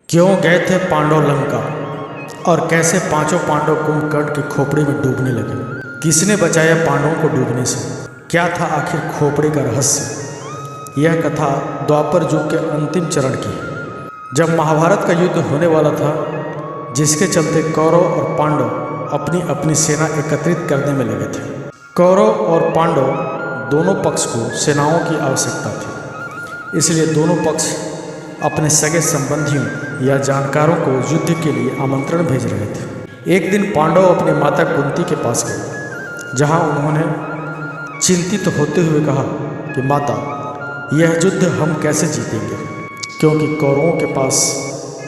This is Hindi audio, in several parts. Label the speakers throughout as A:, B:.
A: क्यों गए थे पांडव लंका और कैसे पांचों पांडव कुंभकर्ण की खोपड़ी में डूबने लगे। किसने बचाया पांडवों को डूबने से? क्या था आखिर खोपड़ी का रहस्य? यह कथा द्वापर युग के अंतिम चरण की है, जब महाभारत का युद्ध होने वाला था, जिसके चलते कौरव और पांडव अपनी अपनी सेना एकत्रित करने में लगे थे। कौरव और पांडव दोनों पक्ष को सेनाओं की आवश्यकता थी, इसलिए दोनों पक्ष अपने सगे संबंधियों या जानकारों को युद्ध के लिए आमंत्रण भेज रहे थे। एक दिन पांडव अपनी माता कुंती के पास गए, जहां उन्होंने चिंतित होते हुए कहा कि माता, यह युद्ध हम कैसे जीतेंगे, क्योंकि कौरवों के पास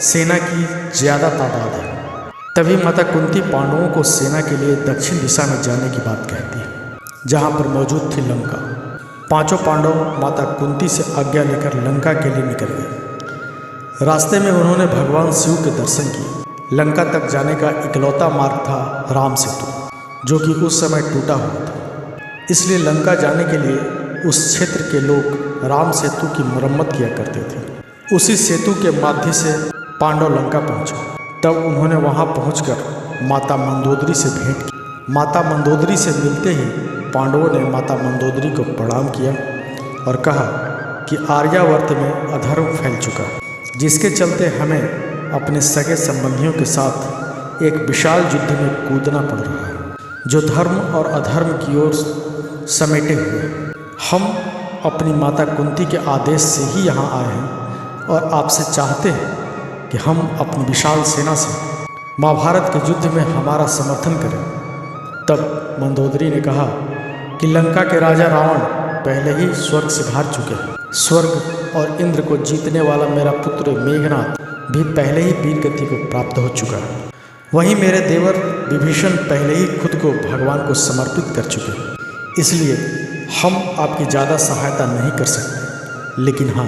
A: सेना की ज़्यादा तादाद है। तभी माता कुंती पांडवों को सेना के लिए दक्षिण दिशा में जाने की बात कहती है, जहाँ पर मौजूद थी लंका। पांचों पांडव माता कुंती से आज्ञा लेकर लंका के लिए निकल गए। रास्ते में उन्होंने भगवान शिव के दर्शन किए। लंका तक जाने का इकलौता मार्ग था राम सेतु, जो कि उस समय टूटा हुआ था। इसलिए लंका जाने के लिए उस क्षेत्र के लोग राम सेतु की मरम्मत किया करते थे। उसी सेतु के माध्यम से पांडव लंका पहुंचे। तब उन्होंने वहां पहुंचकर माता मंदोदरी से भेंट की। माता मंदोदरी से मिलते ही पांडवों ने माता मंदोदरी को प्रणाम किया और कहा कि आर्यावर्त में अधर्म फैल चुका है, जिसके चलते हमें अपने सगे संबंधियों के साथ एक विशाल युद्ध में कूदना पड़ रहा है, जो धर्म और अधर्म की ओर समेटे हुए हैं। हम अपनी माता कुंती के आदेश से ही यहाँ आए हैं और आपसे चाहते हैं कि हम अपनी विशाल सेना से महाभारत के युद्ध में हमारा समर्थन करें। तब मंदोदरी ने कहा कि लंका के राजा रावण पहले ही स्वर्ग से हार चुके हैं। स्वर्ग और इंद्र को जीतने वाला मेरा पुत्र मेघनाथ भी पहले ही वीर गति को प्राप्त हो चुका है। वहीं मेरे देवर विभीषण पहले ही खुद को भगवान को समर्पित कर चुके हैं। इसलिए हम आपकी ज़्यादा सहायता नहीं कर सकते, लेकिन हाँ,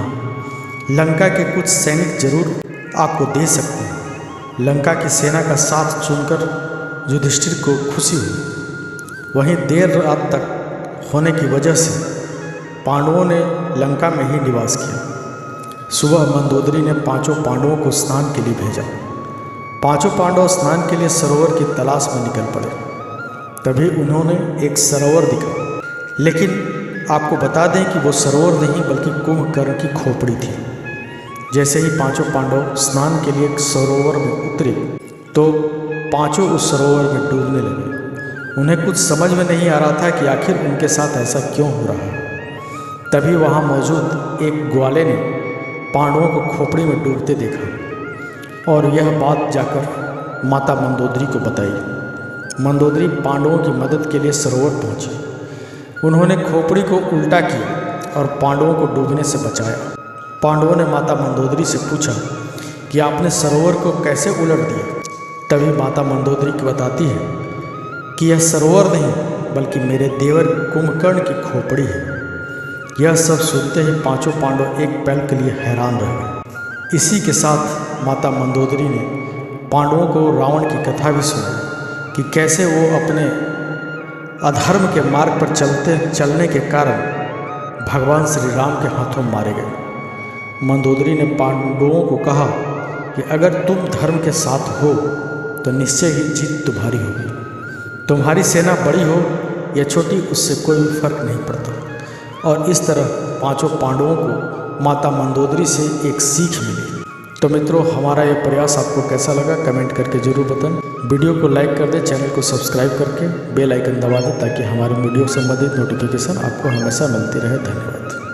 A: लंका के कुछ सैनिक जरूर आपको दे सकते हैं। लंका की सेना का साथ चुनकर युधिष्ठिर को खुशी हुई। वहीं देर रात तक होने की वजह से पांडवों ने लंका में ही निवास किया। सुबह मंदोदरी ने पांचों पांडवों को स्नान के लिए भेजा। पांचों पांडव स्नान के लिए सरोवर की तलाश में निकल पड़े। तभी उन्होंने एक सरोवर दिखा, लेकिन आपको बता दें कि वो सरोवर नहीं बल्कि कुंभकर्ण की खोपड़ी थी। जैसे ही पांचों पांडव स्नान के लिए सरोवर में उतरे तो पांचों उस सरोवर में डूबने लगे। उन्हें कुछ समझ में नहीं आ रहा था कि आखिर उनके साथ ऐसा क्यों हो रहा है। तभी वहाँ मौजूद एक ग्वाले ने पांडवों को खोपड़ी में डूबते देखा और यह बात जाकर माता मंदोदरी को बताई। मंदोदरी पांडवों की मदद के लिए सरोवर पहुँची। उन्होंने खोपड़ी को उल्टा किया और पांडवों को डूबने से बचाया। पांडवों ने माता मंदोदरी से पूछा कि आपने सरोवर को कैसे उलट दिया। तभी माता मंदोदरी को बताती है कि यह सरोवर नहीं बल्कि मेरे देवर कुंभकर्ण की खोपड़ी है। यह सब सुनते ही पांचों पांडव एक पल के लिए हैरान रह गए। इसी के साथ माता मंदोदरी ने पांडवों को रावण की कथा भी सुनाई कि कैसे वो अपने अधर्म के मार्ग पर चलने के कारण भगवान श्री राम के हाथों मारे गए। मंदोदरी ने पांडवों को कहा कि अगर तुम धर्म के साथ हो तो निश्चय ही जीत तुम्हारी होगी। तुम्हारी सेना बड़ी हो या छोटी, उससे कोई फर्क नहीं पड़ता। और इस तरह पांचों पांडवों को माता मंदोदरी से एक सीख मिली। तो मित्रों, हमारा ये प्रयास आपको कैसा लगा कमेंट करके जरूर बताएं। वीडियो को लाइक कर दें, चैनल को सब्सक्राइब करके बेल आइकन दबा दें, ताकि हमारे वीडियो संबंधित नोटिफिकेशन आपको हमेशा मिलती रहे। धन्यवाद।